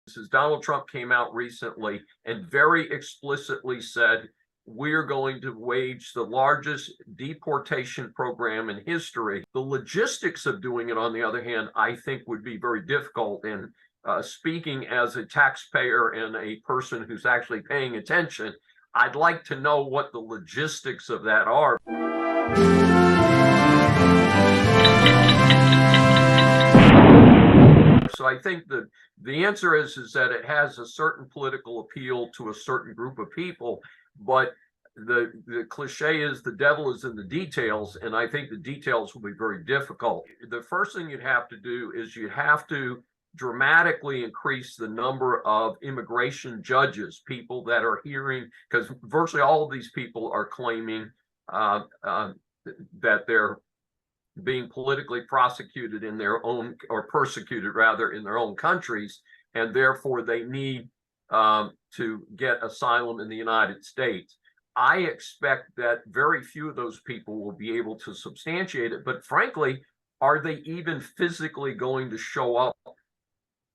As Donald Trump came out recently and very explicitly said, we're going to wage the largest deportation program in history. The logistics of doing it, on the other hand, I think would be very difficult. And speaking as a taxpayer and a person who's actually paying attention, I'd like to know what the logistics of that are. So I think that the answer is that it has a certain political appeal to a certain group of people, but the cliche is the devil is in the details, and I think the details will be very difficult. The first thing you'd have to do is you'd have to dramatically increase the number of immigration judges, people that are hearing, because virtually all of these people are claiming that they're being politically prosecuted in their own, or persecuted rather, in their own countries, and therefore they need to get asylum in the United States. I expect that very few of those people will be able to substantiate it, but frankly, are they even physically going to show up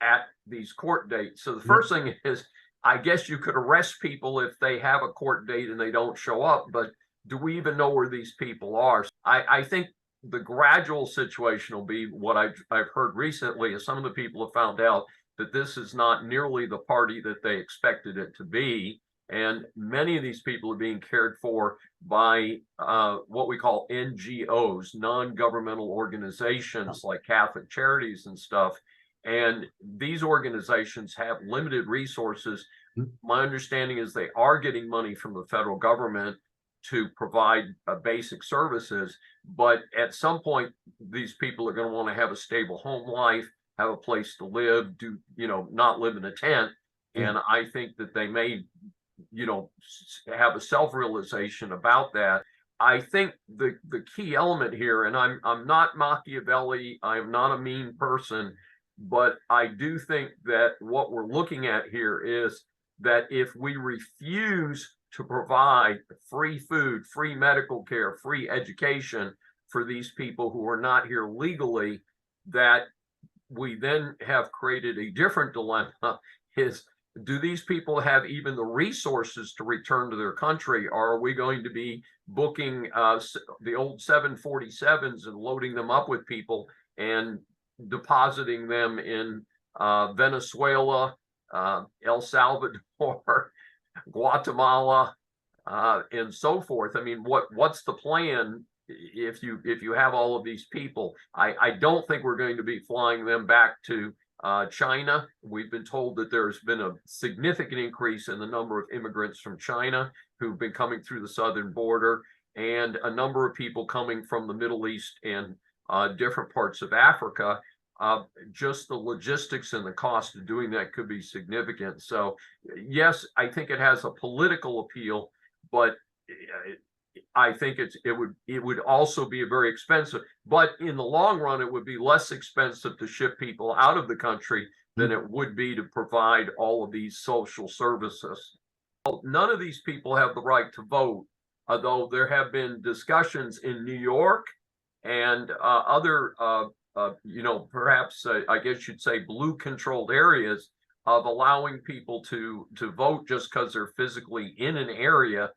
at these court dates? So the first thing is, I guess you could arrest people if they have a court date and they don't show up, but do we even know where these people are? I think the gradual situation will be what I've heard recently is some of the people have found out that this is not nearly the party that they expected it to be. And many of these people are being cared for by what we call NGOs, non-governmental organizations like Catholic Charities and stuff. And these organizations have limited resources. My understanding is they are getting money from the federal government to provide basic services, but at some point these people are going to want to have a stable home life, have a place to live, not live in a tent. And I think that they may have a self-realization about that. I think the key element here, and I'm not Machiavelli, I'm not a mean person, but I do think that what we're looking at here is that if we refuse to provide free food, free medical care, free education for these people who are not here legally, that we then have created a different dilemma. Is, do these people have even the resources to return to their country? Or are we going to be booking the old 747s and loading them up with people and depositing them in Venezuela, El Salvador, Guatemala, and so forth? I mean, what's the plan if you have all of these people? I don't think we're going to be flying them back to China. We've been told that there's been a significant increase in the number of immigrants from China who've been coming through the southern border, and a number of people coming from the Middle East and different parts of Africa. Just the logistics and the cost of doing that could be significant. So yes, I think it has a political appeal, but I think it would also be very expensive. But in the long run, it would be less expensive to ship people out of the country than it would be to provide all of these social services. None of these people have the right to vote, although there have been discussions in New York and other perhaps I guess you'd say blue controlled areas of allowing people to vote just because they're physically in an area.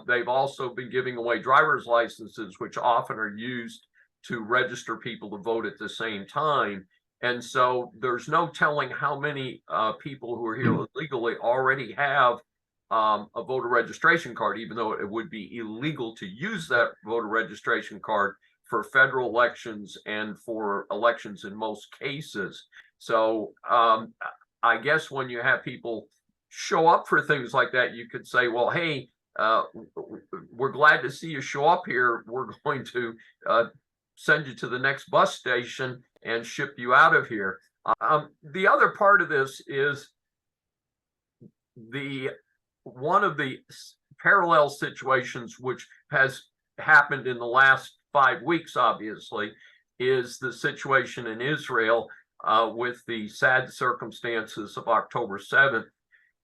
They've also been giving away driver's licenses, which often are used to register people to vote at the same time. And so there's no telling how many people who are here illegally already have a voter registration card, even though it would be illegal to use that voter registration card for federal elections and for elections in most cases. So I guess when you have people show up for things like that, you could say, well, hey, we're glad to see you show up here. We're going to send you to the next bus station and ship you out of here. The other part of this is one of the parallel situations which has happened in the last 5 weeks, obviously, is the situation in Israel with the sad circumstances of October 7th.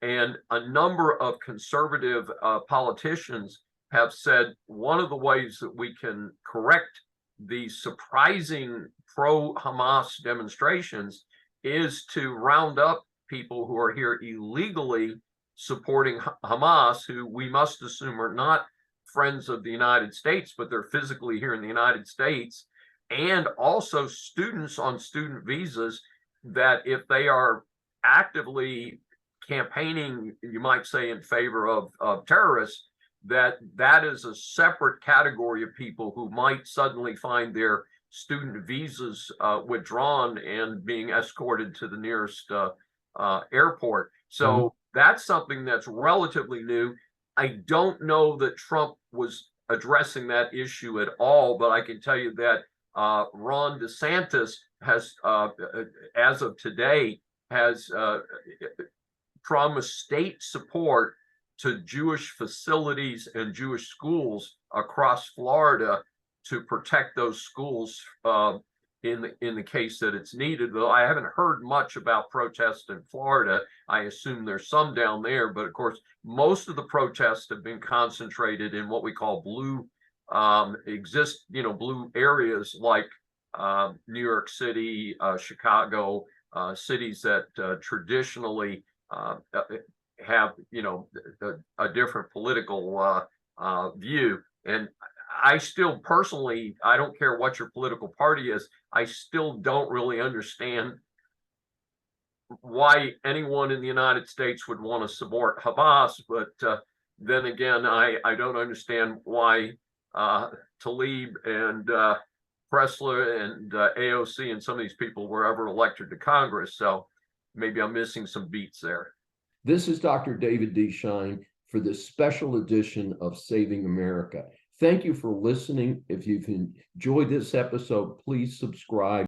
And a number of conservative politicians have said one of the ways that we can correct the surprising pro-Hamas demonstrations is to round up people who are here illegally supporting Hamas, who we must assume are not friends of the United States, but they're physically here in the United States, and also students on student visas that if they are actively campaigning, you might say, in favor of terrorists, that is a separate category of people who might suddenly find their student visas withdrawn and being escorted to the nearest airport. So that's something that's relatively new. I don't know that Trump was addressing that issue at all, but I can tell you that Ron DeSantis has, as of today, has promised state support to Jewish facilities and Jewish schools across Florida to protect those schools in the case that it's needed. Though I haven't heard much about protests in Florida. I assume there's some down there, but of course, most of the protests have been concentrated in what we call blue blue areas like New York City, Chicago, cities that traditionally have a different political view. And I still personally, I don't care what your political party is, I still don't really understand why anyone in the United States would want to support Hamas. But then again, I don't understand why Tlaib and Pressler and AOC and some of these people were ever elected to Congress. So maybe I'm missing some beats there. This is Dr. David D. Schein for this special edition of Saving America. Thank you for listening. If you've enjoyed this episode, please subscribe.